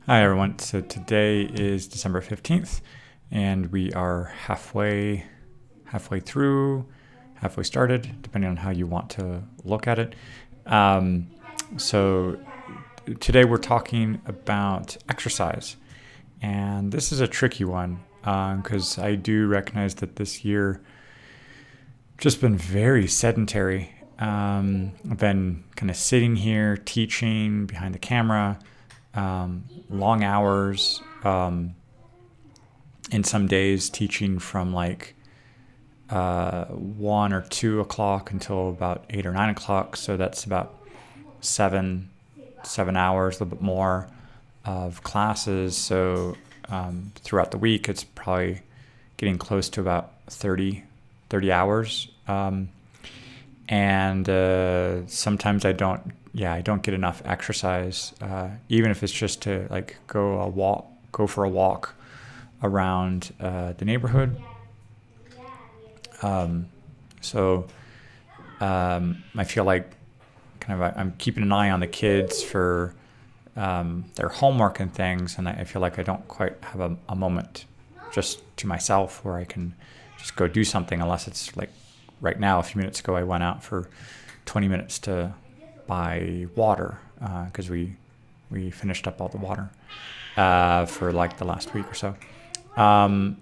Hi everyone. So today is December 15th and we are halfway through, halfway started, depending on how you want to look at it. Um, so today we're talking about exercise, and this is a tricky one because I do recognize that this year just been very sedentary. I've been kind of sitting here teaching behind the camera, long hours, and some days teaching from like 1 or 2 o'clock until about 8 or 9 o'clock. So that's about 7 hours, a little bit more of classes. So throughout the week, it's probably getting close to about 30 hours. And sometimes I don't get enough exercise, even if it's just to like go for a walk around the neighborhood. So I feel like I'm keeping an eye on the kids for their homework and things, and I feel like I don't quite have a moment just to myself where I can just go do something, unless it's like right now. A few minutes ago, I went out for 20 minutes to buy water because we finished up all the water for like the last week or so. Um,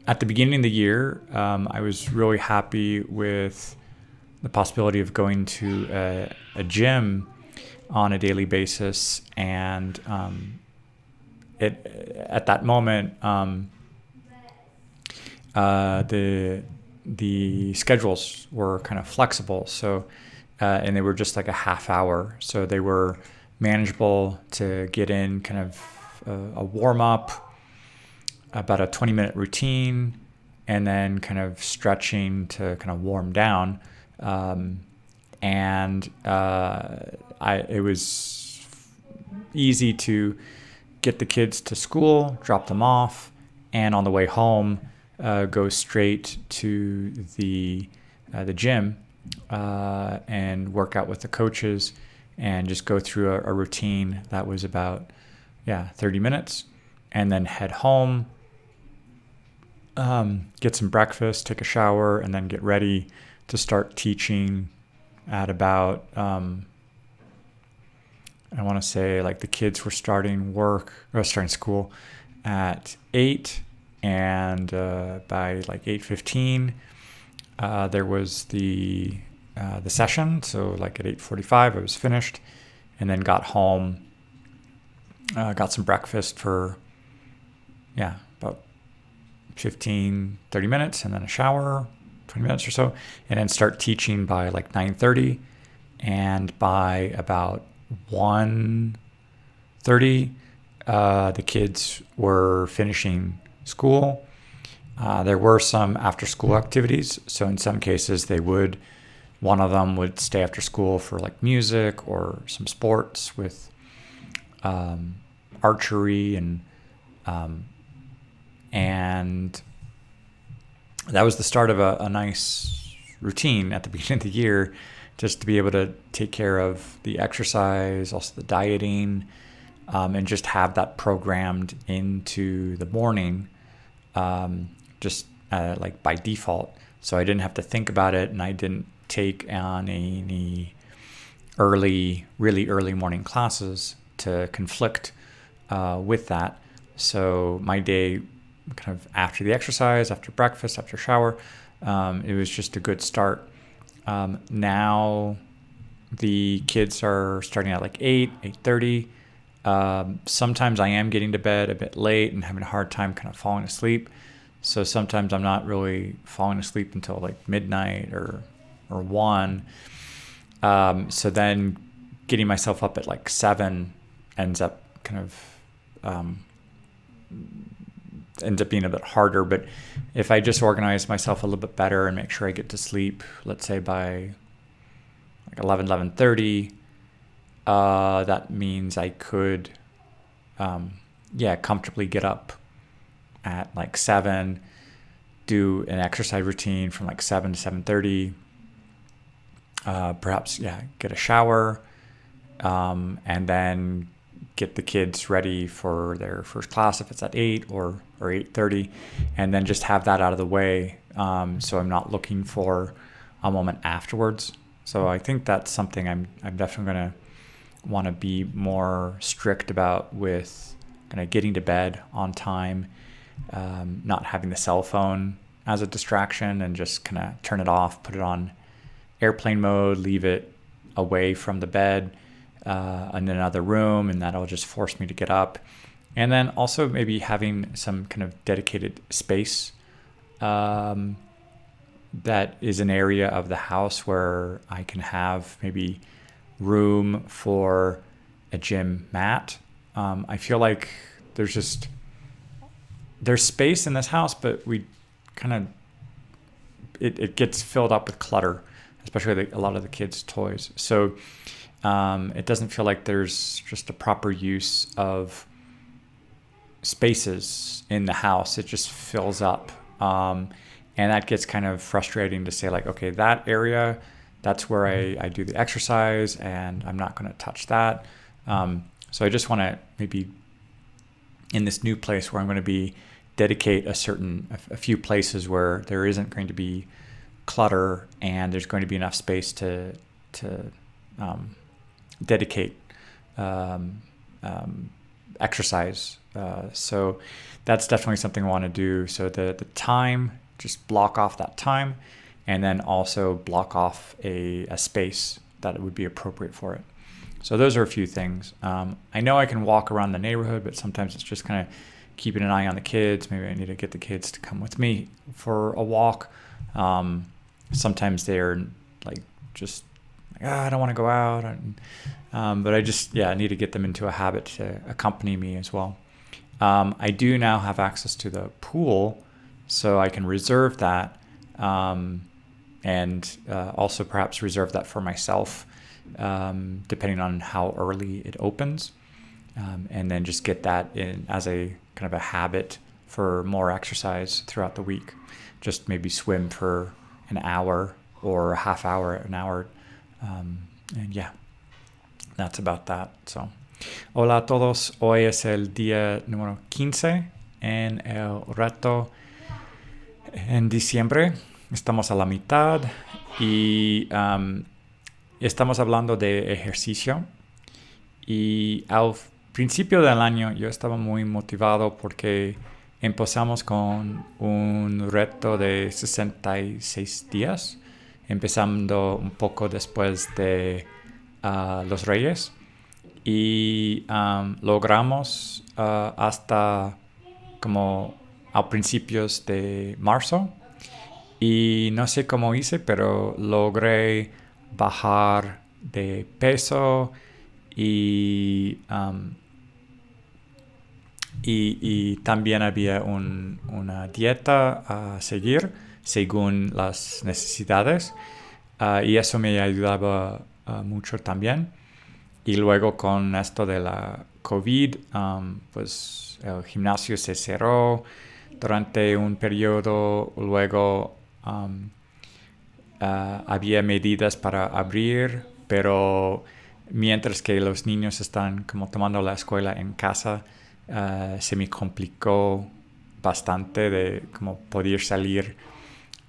at the beginning of the year, I was really happy with the possibility of going to a gym on a daily basis, and it at that moment the schedules were kind of flexible, so and they were just like a half hour, so they were manageable to get in kind of a warm up, about a 20-minute routine, and then kind of stretching to kind of warm down. And it was easy to get the kids to school, drop them off, and on the way home, go straight to the gym and work out with the coaches, and just go through a routine that was about 30 minutes, and then head home, get some breakfast, take a shower, and then get ready to start teaching at about I want to say like the kids were starting school at 8, and by like 8:15 there was the session. So like at 8:45 I was finished, and then got home, got some breakfast for about 15-30 minutes, and then a shower, 20 minutes or so, and then start teaching by like 9:30. And by about 1:30, the kids were finishing school. There were some after school activities. So in some cases, one of them would stay after school for like music or some sports with archery, and that was the start of a nice routine at the beginning of the year, just to be able to take care of the exercise, also the dieting, and just have that programmed into the morning, just like by default. So I didn't have to think about it, and I didn't take on any really early morning classes to conflict with that. So my day, kind of after the exercise, after breakfast, after shower, it was just a good start. Now the kids are starting at like 8:30. Sometimes I am getting to bed a bit late and having a hard time kind of falling asleep. So sometimes I'm not really falling asleep until like midnight or 1. So then getting myself up at like 7 ends up kind of ends up being a bit harder. But if I just organize myself a little bit better and make sure I get to sleep, let's say by like 11:30, that means I could comfortably get up at like 7, do an exercise routine from like 7 to 7:30, perhaps get a shower, and then get the kids ready for their first class if it's at 8 or 8:30, and then just have that out of the way, so I'm not looking for a moment afterwards. So I think that's something I'm definitely going to want to be more strict about, with kind of getting to bed on time, not having the cell phone as a distraction, and just kind of turn it off, put it on airplane mode, leave it away from the bed in another room, and that'll just force me to get up. And then also maybe having some kind of dedicated space that is an area of the house where I can have maybe room for a gym mat. I feel like there's space in this house, but we kind of, it gets filled up with clutter, especially a lot of the kids' toys. So it doesn't feel like there's just a proper use of spaces in the house. It just fills up. And that gets kind of frustrating to say, like, okay, that area, that's where I do the exercise, and I'm not going to touch that. So I just want to maybe, in this new place where I'm going to dedicate a few places where there isn't going to be clutter, and there's going to be enough space to dedicate exercise. So that's definitely something I want to do. So the time, just block off that time, and then also block off a space that would be appropriate for it. So those are a few things. I know I can walk around the neighborhood, but sometimes it's just kind of keeping an eye on the kids. Maybe I need to get the kids to come with me for a walk. Sometimes they're like, just like, I don't want to go out. But I just, I need to get them into a habit to accompany me as well. I do now have access to the pool, so I can reserve that, and also perhaps reserve that for myself, depending on how early it opens, and then just get that in as a kind of a habit for more exercise throughout the week. Just maybe swim for an hour or a half hour, an hour, and that's about that. So, hola a todos. Hoy es el día número 15 en el reto en diciembre. Estamos a la mitad y estamos hablando de ejercicio. Y al principio del año yo estaba muy motivado porque empezamos con un reto de 66 días, empezando un poco después de los Reyes, y logramos hasta como a principios de marzo, y no sé cómo hice, pero logré bajar de peso y también había una dieta a seguir según las necesidades, y eso me ayudaba mucho también. Y luego con esto de la COVID, pues el gimnasio se cerró durante un periodo. Luego había medidas para abrir, pero mientras que los niños están como tomando la escuela en casa, se me complicó bastante de como poder salir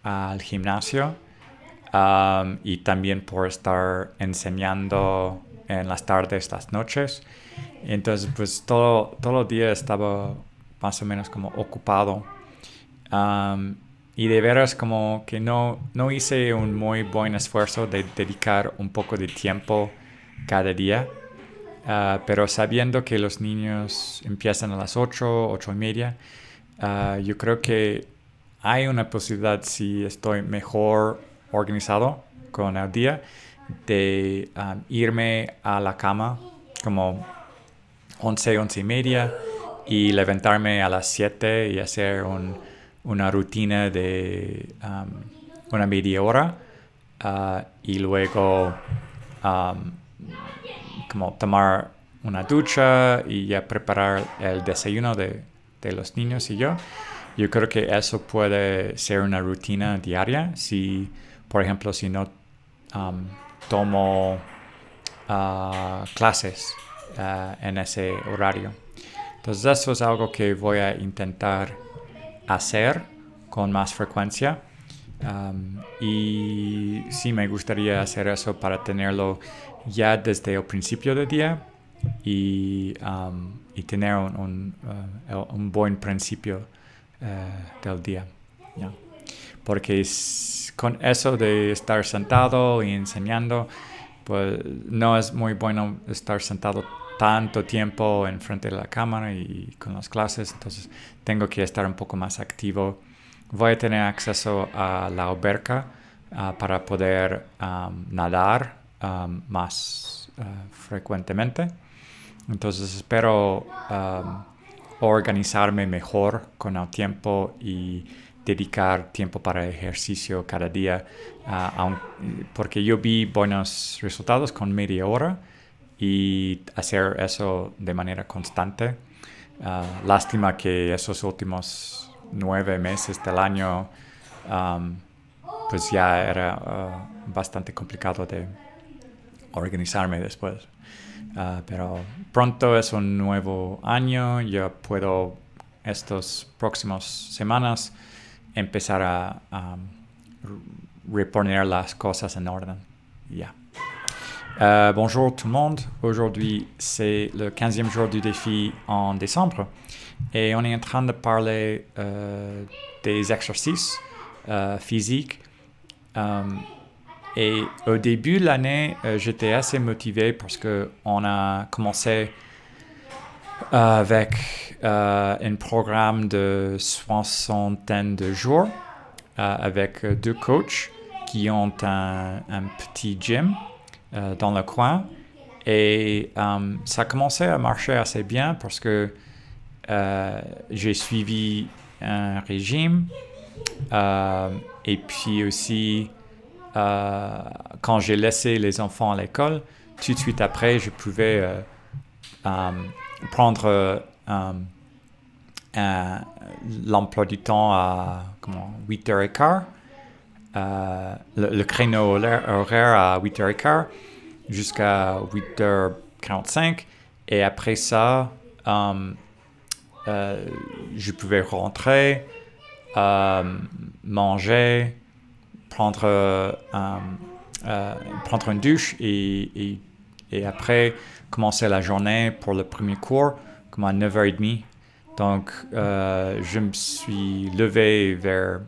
al gimnasio, y también por estar enseñando en las tardes, las noches. Entonces pues todo el día estaba más o menos como ocupado, y de veras como que no hice un muy buen esfuerzo de dedicar un poco de tiempo cada día. Pero sabiendo que los niños empiezan a las 8:30, yo creo que hay una posibilidad, si estoy mejor organizado con el día, de irme a la cama como 11:30 y levantarme a las 7 y hacer una rutina de una media hora, y luego como tomar una ducha y ya preparar el desayuno de los niños y yo. Yo creo que eso puede ser una rutina diaria. Si, por ejemplo, si no tomo clases en ese horario. Entonces eso es algo que voy a intentar hacer con más frecuencia. Y sí me gustaría hacer eso para tenerlo ya desde el principio del día y tener un buen principio del día. Yeah. Porque con eso de estar sentado y enseñando, pues no es muy bueno estar sentado tanto tiempo enfrente de la cámara y con las clases, entonces tengo que estar un poco más activo. Voy a tener acceso a la alberca para poder nadar más frecuentemente. Entonces espero organizarme mejor con el tiempo y dedicar tiempo para ejercicio cada día, porque yo vi buenos resultados con media hora y hacer eso de manera constante. Lástima que esos últimos 9 meses del año pues ya era bastante complicado de organizarme después. Pero pronto es un nuevo año, yo puedo estas próximas semanas empezar a reponer las cosas en orden. Yeah. Bonjour tout le monde, aujourd'hui c'est le 15e jour du défi en décembre et on est en train de parler des exercices physiques. Et au début de l'année, j'étais assez motivé parce qu'on a commencé avec un programme de 60 de jours avec 2 coachs qui ont un petit gym dans le coin. Et ça a commencé à marcher assez bien parce que j'ai suivi un régime et puis aussi quand j'ai laissé les enfants à l'école, tout de suite après, je pouvais prendre l'emploi du temps à 8h15, le créneau horaire à 8h15 jusqu'à 8h45. Et après ça, je pouvais rentrer, manger, prendre une douche et après commencer la journée pour le premier cours comme à 9h30. Donc je me suis levé vers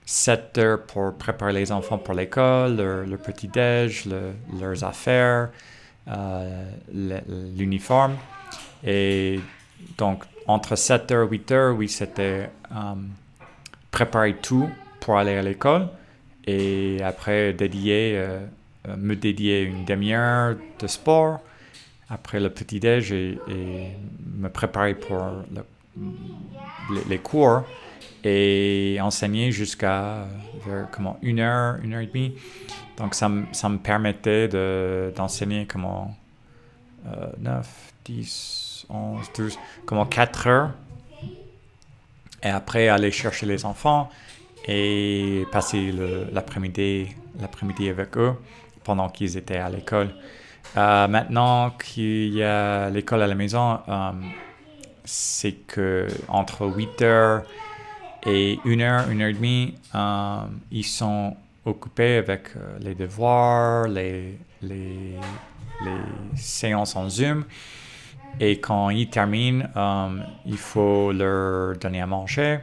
7h pour préparer les enfants pour l'école, le petit-déj, leurs affaires, l'uniforme. Et donc entre 7h et 8h, oui, c'était préparer tout pour aller à l'école. Et après, me dédier une demi-heure de sport après le petit-déj et me préparer pour les cours et enseigner jusqu'à vers 1h, 1h30. Donc, ça me permettait d'enseigner 9, 10, 11, 12, 4 heures. Et après, aller chercher les enfants et passer l'après-midi avec eux pendant qu'ils étaient à l'école. Maintenant qu'il y a l'école à la maison, c'est que entre 8h et 1h, 1h30, ils sont occupés avec les devoirs, les séances en Zoom. Et quand ils terminent, il faut leur donner à manger.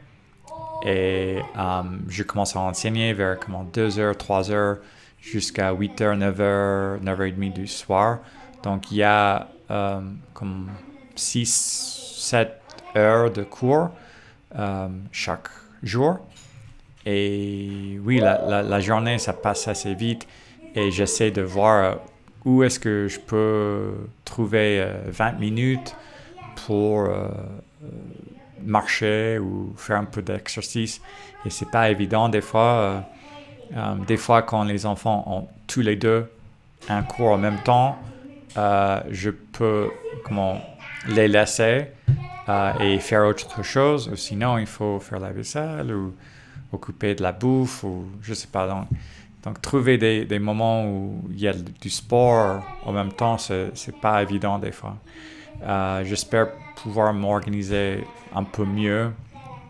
Et je commence à enseigner vers 2h, 3h jusqu'à 8h, 9h, 9h30 du soir. Donc il y a 6, 7 heures de cours chaque jour. Et oui, la journée, ça passe assez vite. Et j'essaie de voir où est-ce que je peux trouver 20 minutes pour marcher ou faire un peu d'exercice. Et c'est pas évident des fois. Des fois, quand les enfants ont tous les deux un cours en même temps, je peux les laisser et faire autre chose. Ou sinon, il faut faire la vaisselle ou occuper de la bouffe ou je sais pas. Donc, trouver des moments où il y a du sport en même temps, c'est pas évident des fois. J'espère pouvoir m'organiser un peu mieux.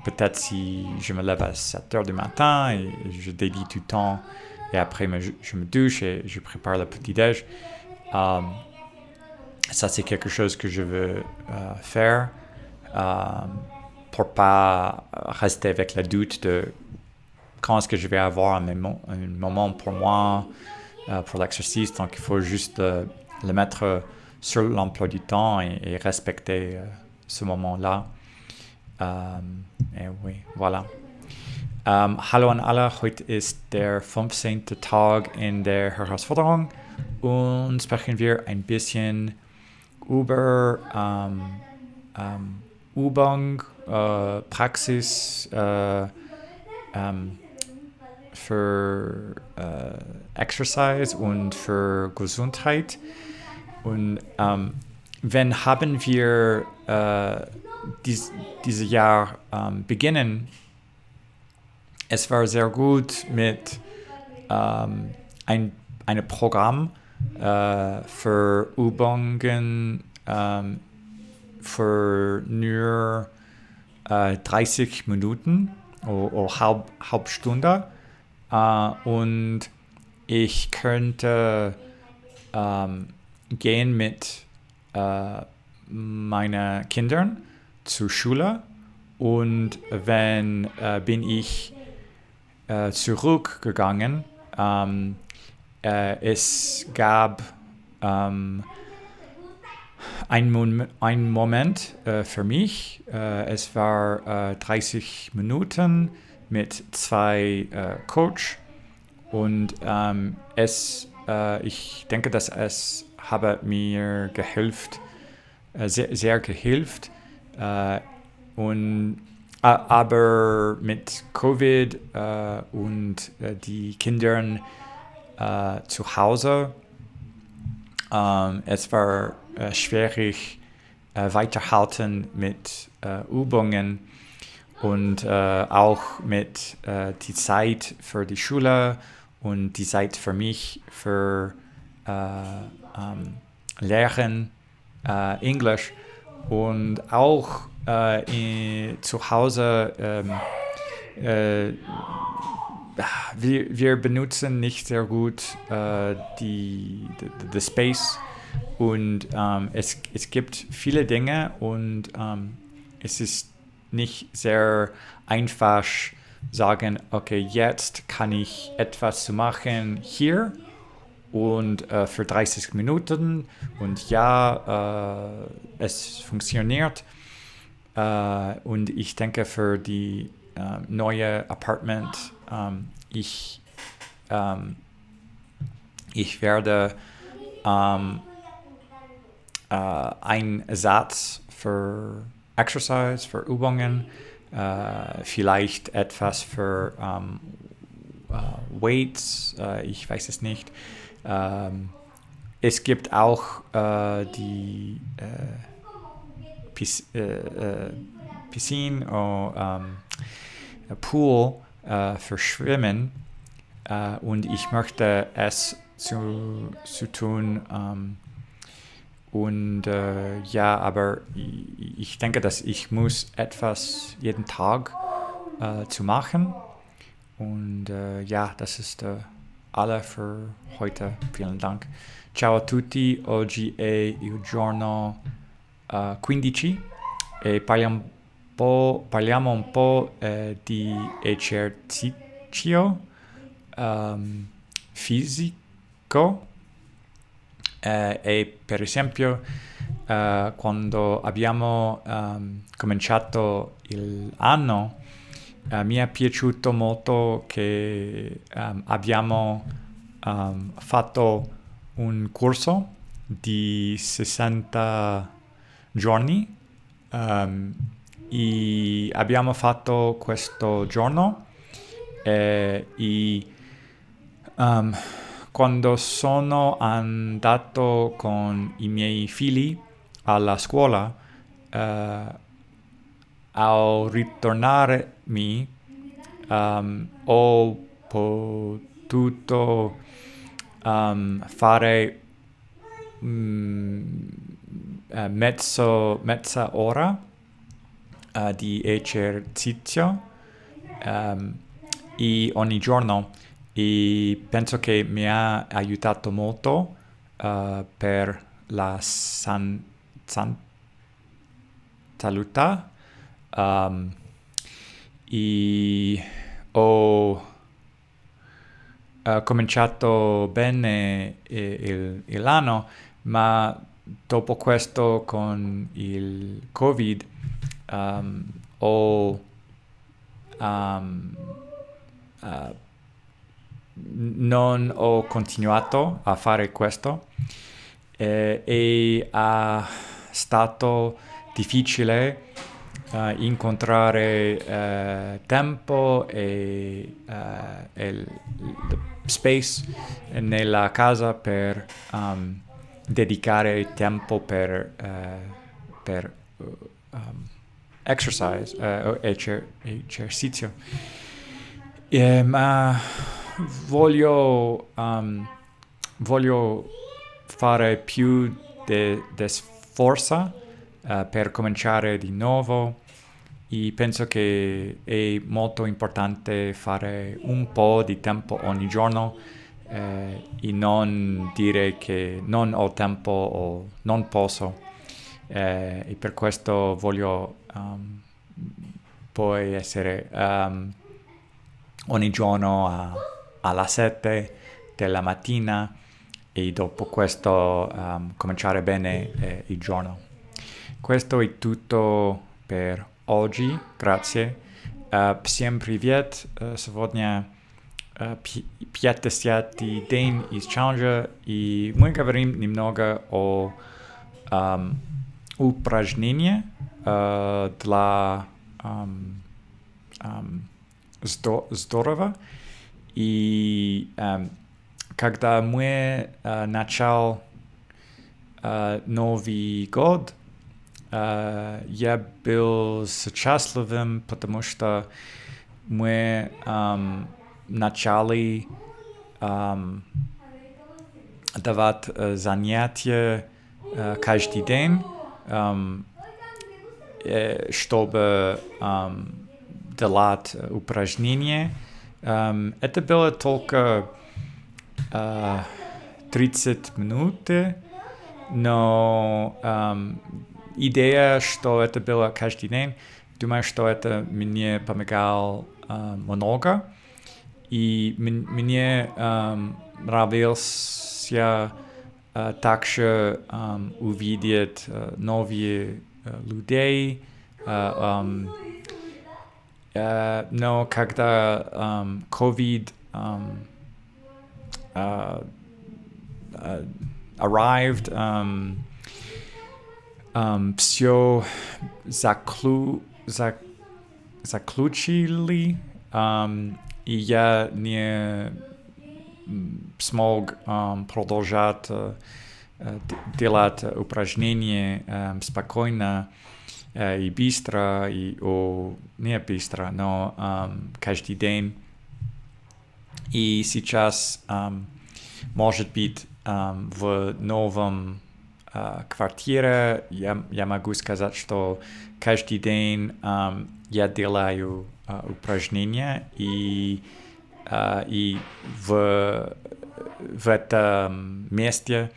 Peut-être si je me lève à 7 heures du matin et je dédie du temps et après je me douche et je prépare le petit-déj. Ça, c'est quelque chose que je veux faire pour pas rester avec le doute de quand est-ce que je vais avoir un moment pour moi, pour l'exercice. Donc, il faut juste le mettre sur l'emploi du temps et respecter ce moment-là. Oui, voilà. Hallo an alle, heute ist der 15. Tag in der Herausforderung und sprechen wir ein bisschen über Übung, Praxis für Exercise und für Gesundheit. Und wenn haben wir dieses Jahr beginnen, es war sehr gut mit einem Programm für Übungen für nur 30 Minuten oder halbe Stunde. Und ich könnte gehen mit meinen Kindern zur Schule und wenn bin ich zurückgegangen. Es gab einen Moment für mich. Es war 30 Minuten mit zwei Coach und ich denke, dass es habe mir sehr geholfen. Aber mit Covid und die Kindern zu Hause, es war schwierig weiterhalten mit Übungen und auch mit die Zeit für die Schule und die Zeit für mich für Lernen Englisch und auch zu Hause wir benutzen nicht sehr gut die Space und es gibt viele Dinge und es ist nicht sehr einfach sagen, okay, jetzt kann ich etwas zu machen hier und für 30 Minuten und es funktioniert und ich denke für die neue Apartment ich werde einen Ersatz für Exercise, für Übungen, vielleicht etwas für Weights, ich weiß es nicht. Es gibt auch die Piscine oder Pool für Schwimmen und ich möchte es zu tun aber ich denke, dass ich muss etwas jeden Tag zu machen und das ist alle für heute. Vielen Dank. Ciao a tutti, oggi è il giorno 15 e parliamo un po' di esercizio fisico e per esempio quando abbiamo cominciato l'anno mi è piaciuto molto che abbiamo fatto un corso di 60 giorni e abbiamo fatto questo giorno quando sono andato con i miei figli alla scuola al ritornarmi ho tutto fare mezza ora di esercizio e ogni giorno, e penso che mi ha aiutato molto per la salute. E ho cominciato bene l'anno, ma dopo questo con il Covid non ho continuato a fare questo e è stato difficile incontrare tempo e space nella casa per dedicare tempo per exercise, esercizio. Ma voglio fare più di sforzo per cominciare di nuovo, e penso che è molto importante fare un po' di tempo ogni giorno e non dire che non ho tempo o non posso, e per questo voglio poi essere ogni giorno alla 7 della mattina, e dopo questo cominciare bene il giorno. Questo è tutto per oggi, grazie. Всем привет! Сегодня 50-й день из челленджа, и мы говорим немного о упражнениях для здорово. И когда мы начал Новый год, я был счастливым, потому что мы начали давать занятия каждый день, чтобы делать упражнения. Это было только 30 минут, но идея, что это было каждый день, думаю, что это мне помогало много. И мне нравился также увидеть новые людей. Но когда COVID arrived, все заключили, и я не смог продолжать делать упражнения спокойно и быстро, не быстро, но каждый день. И сейчас, может быть, в новом квартире я могу сказать, что каждый день я делаю упражнения, и в этом месте,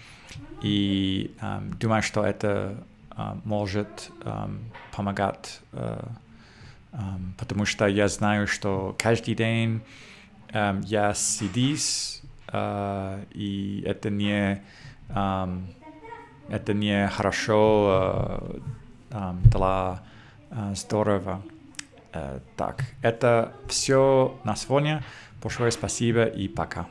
и думаю, что это может помогать, потому что я знаю, что каждый день я сидишь, и это не хорошо для здоровья. Так, это все на сегодня. Большое спасибо и пока.